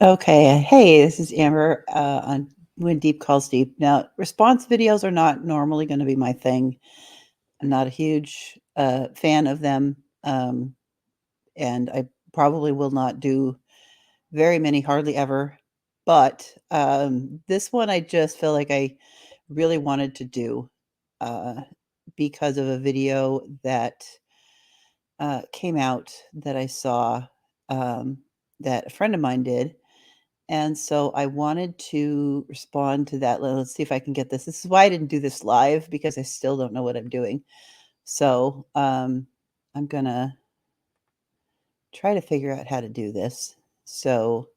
Okay. Hey, this is Amber on When Deep Calls Deep. Now, response videos are not normally going to be my thing. I'm not a huge fan of them. And I probably will not do very many, hardly ever. But this one I just feel like I really wanted to do uh, because of a video that came out that I saw that a friend of mine did. And so I wanted to respond to that. Let's see if I can get this. This is why I didn't do this live because I still don't know what I'm doing. So I'm going to try to figure out how to do this. So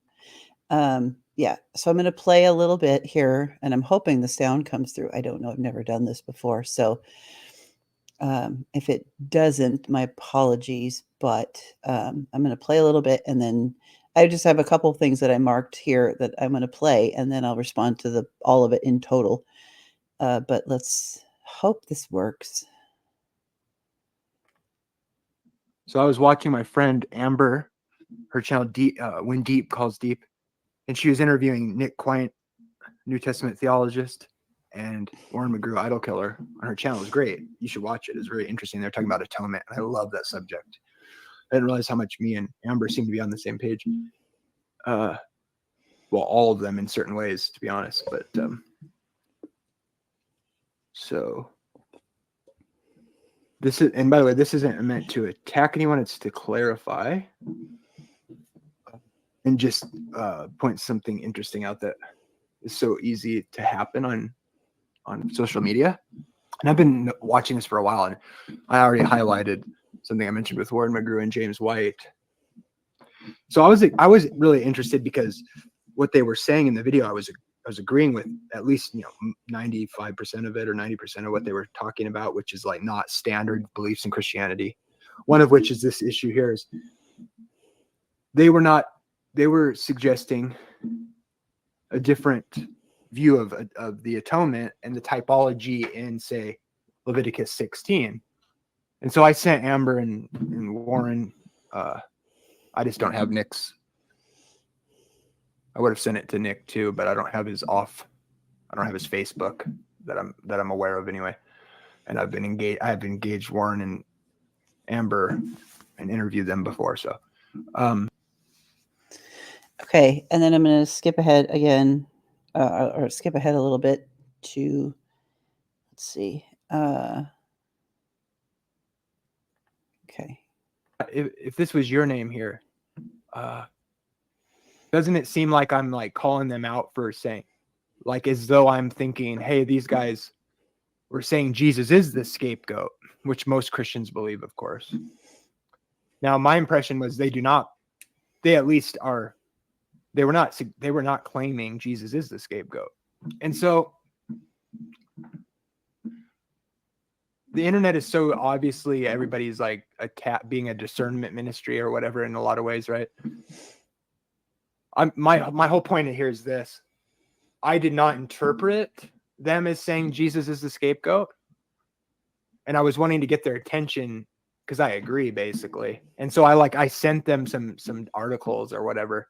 yeah, so I'm going to play a little bit here and I'm hoping the sound comes through. I don't know. I've never done this before. So if it doesn't, my apologies, but I'm going to play a little bit and then I just have a couple things that I marked here that I'm going to play and then I'll respond to the all of it in total. But let's hope this works. So I was watching my friend Amber, her channel When Deep Calls Deep, and she was interviewing Nick Quine, New Testament theologist, and Warren McGrew, idol killer, on her channel. It was great. You should watch it. It's very interesting. They're talking about atonement, and I love that subject. I didn't realize how much me and Amber seem to be on the same page. Well, all of them in certain ways, to be honest. But so this is, and by the way, this isn't meant to attack anyone. It's to clarify and just point something interesting out that is so easy to happen on social media. And I've been watching this for a while, and I already highlighted something I mentioned with Warren McGrew and James White. So I was really interested because what they were saying in the video, I was agreeing with at least 95% of it or 90% of what they were talking about, which is like not standard beliefs in Christianity. One of which is this issue here is they were suggesting a different view of the atonement and the typology in, say, Leviticus 16. And so I sent Amber and Warren, I just don't have Nick's. I would have sent it to Nick too, but I don't have his Facebook that I'm aware of anyway. And I've engaged Warren and Amber and interviewed them before. So Okay, and then I'm going to skip ahead again, or skip ahead a little bit to, let's see. Okay. If this was your name here, doesn't it seem like I'm like calling them out for saying, like, as though I'm thinking, hey, these guys were saying Jesus is the scapegoat, which most Christians believe, of course. Now, my impression was they were not claiming Jesus is the scapegoat. And so the internet is so obviously everybody's like being a discernment ministry or whatever in a lot of ways, right? My whole point here is this. I did not interpret them as saying Jesus is the scapegoat. And I was wanting to get their attention because I agree, basically. And so I sent them some articles or whatever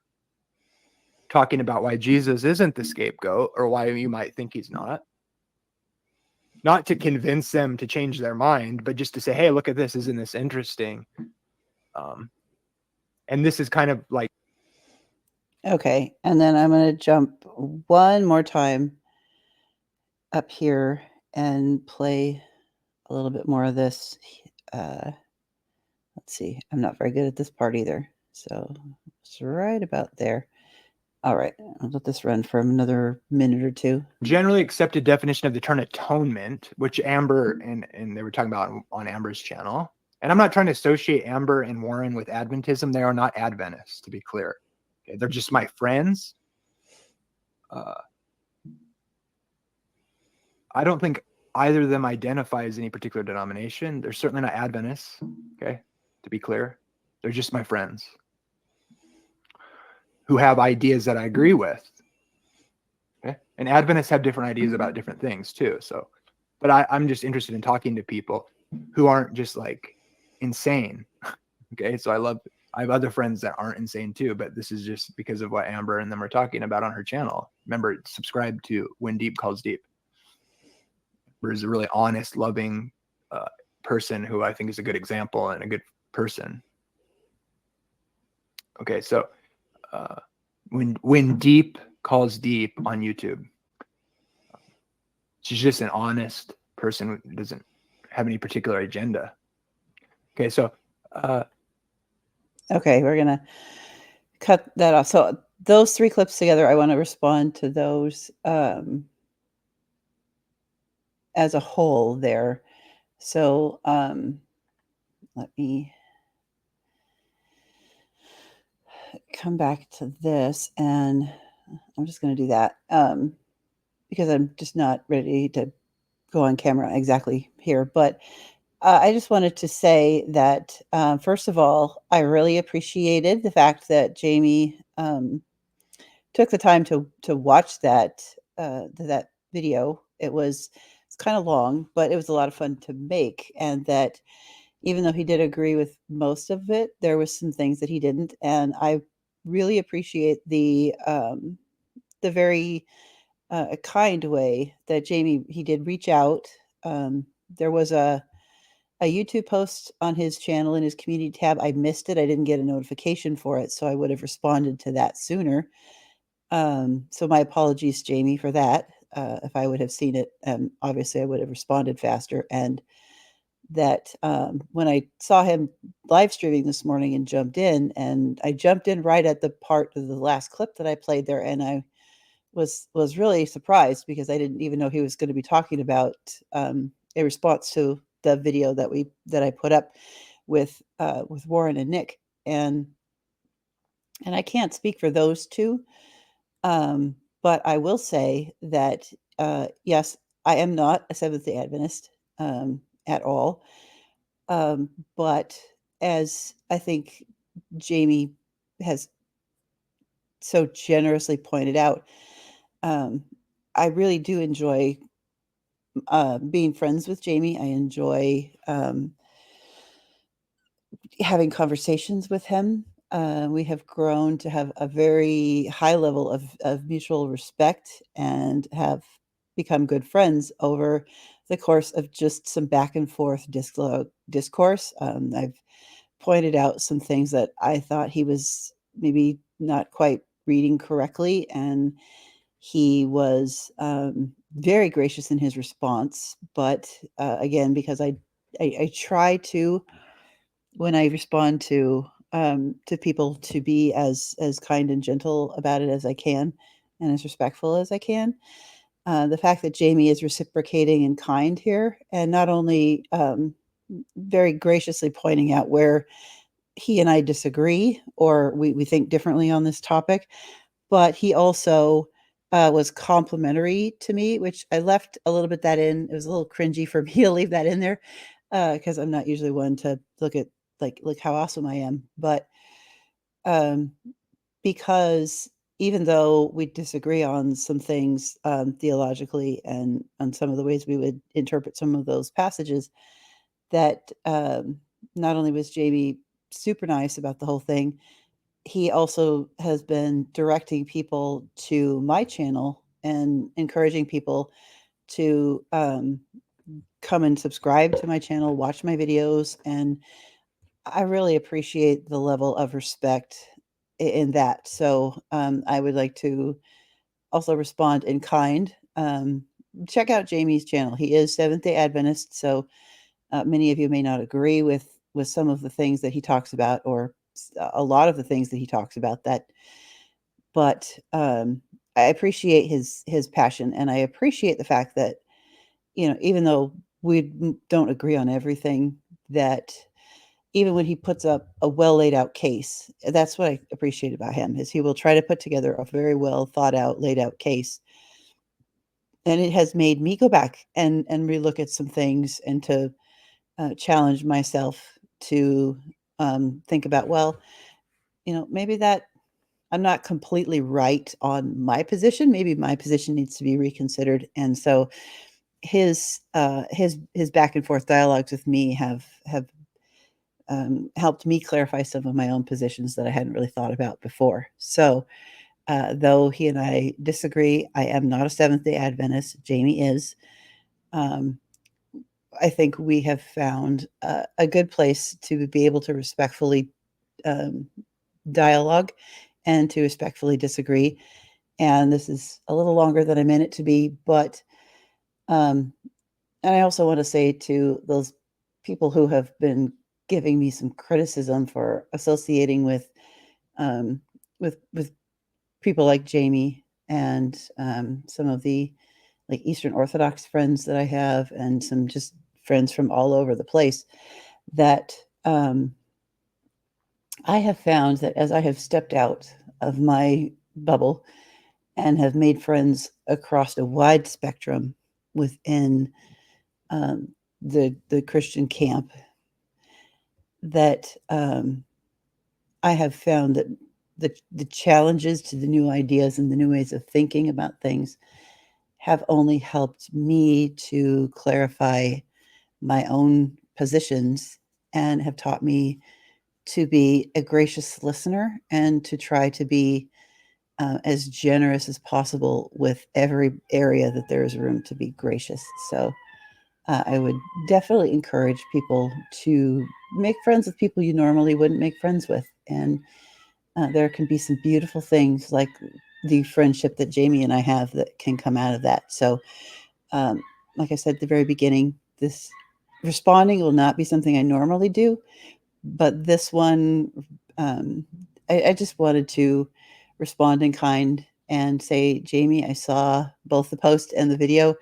talking about why Jesus isn't the scapegoat or why you might think he's not. Not to convince them to change their mind, but just to say, hey, look at this. Isn't this interesting? And this is kind of like. Okay, and then I'm going to jump one more time up here and play a little bit more of this. Let's see. I'm not very good at this part either. So it's right about there. All right. I'll let this run for another minute or two. Generally accepted definition of the term atonement, which Amber and they were talking about on Amber's channel. And I'm not trying to associate Amber and Warren with Adventism. They are not Adventists, to be clear. Okay, they're just my friends. I don't think either of them identify as any particular denomination. They're certainly not Adventists, okay, to be clear. They're just my friends who have ideas that I agree with. Okay? And Adventists have different ideas about different things too. So, but I'm just interested in talking to people who aren't just like insane. Okay, so I I have other friends that aren't insane too, but this is just because of what Amber and them are talking about on her channel. Remember, subscribe to When Deep Calls Deep. Amber is a really honest, loving person who I think is a good example and a good person. Okay, so when Deep Calls Deep on YouTube, she's just an honest person who doesn't have any particular agenda. Okay, so okay, we're gonna cut that off. So those 3 clips together, I want to respond to those as a whole there. So let me come back to this, and I'm just going to do that because I'm just not ready to go on camera exactly here. But I just wanted to say that, first of all, I really appreciated the fact that Jamie took the time to watch that that video. It's kind of long, but it was a lot of fun to make, and that even though he did agree with most of it, there was some things that he didn't, and I really appreciate the very kind way that Jamie he did reach out. There was a YouTube post on his channel in his community tab. I missed it. I didn't get a notification for it, so I would have responded to that sooner. So my apologies, Jamie, for that. If I would have seen it, obviously I would have responded faster. And that when I saw him live streaming this morning and I jumped in right at the part of the last clip that I played there, and I was really surprised because I didn't even know he was going to be talking about a response to the video that I put up with Warren and Nick, and I can't speak for those two, but I will say that yes, I am not a Seventh Day Adventist at all, but as I think Jamie has so generously pointed out, um, I really do enjoy being friends with Jamie. I enjoy having conversations with him. We have grown to have a very high level of mutual respect and have become good friends over the course of just some back and forth discourse. I've pointed out some things that I thought he was maybe not quite reading correctly, and he was very gracious in his response. But again, because I try to, when I respond to people, to be as kind and gentle about it as I can, and as respectful as I can. The fact that Jamie is reciprocating and kind here, and not only very graciously pointing out where he and I disagree or we think differently on this topic, but he also was complimentary to me, which I left a little bit that in. It was a little cringy for me to leave that in there because I'm not usually one to look at like how awesome I am, but um, because even though we disagree on some things theologically and on some of the ways we would interpret some of those passages, that not only was Jamie super nice about the whole thing, he also has been directing people to my channel and encouraging people to come and subscribe to my channel, watch my videos, and I really appreciate the level of respect in that. So I would like to also respond in kind. Check out Jamie's channel. He is Seventh Day Adventist, so many of you may not agree with some of the things that he talks about, or a lot of the things that he talks about. But I appreciate his passion, and I appreciate the fact that even though we don't agree on everything, that even when he puts up a well laid out case, that's what I appreciate about him, is he will try to put together a very well thought out, laid out case. And it has made me go back and relook at some things and to challenge myself to think about, well, maybe that I'm not completely right on my position. Maybe my position needs to be reconsidered. And so his back and forth dialogues with me have helped me clarify some of my own positions that I hadn't really thought about before. So, though he and I disagree, I am not a Seventh day Adventist. Jamie is. Um, I think we have found a good place to be able to respectfully um, dialogue and to respectfully disagree. And this is a little longer than I meant it to be, but um, and I also want to say to those people who have been giving me some criticism for associating um, with people like Jamie and some of the like Eastern Orthodox friends that I have, and some just friends from all over the place, that I have found that as I have stepped out of my bubble and have made friends across a wide spectrum within um, the Christian camp, that I have found that the challenges to the new ideas and the new ways of thinking about things have only helped me to clarify my own positions and have taught me to be a gracious listener and to try to be as generous as possible with every area that there is room to be gracious. So I would definitely encourage people to make friends with people you normally wouldn't make friends with. And there can be some beautiful things like the friendship that Jamie and I have that can come out of that. So, um, like I said at the very beginning, this responding will not be something I normally do, but this one, um, I just wanted to respond in kind and say, Jamie, I saw both the post and the video,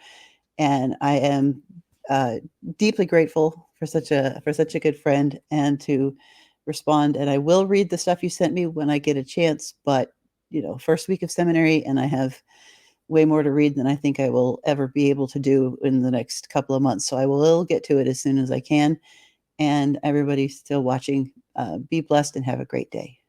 and I am uh, deeply grateful for such a good friend, and to respond. And I will read the stuff you sent me when I get a chance. But first week of seminary, and I have way more to read than I think I will ever be able to do in the next couple of months. So I will get to it as soon as I can. And everybody still watching, be blessed and have a great day.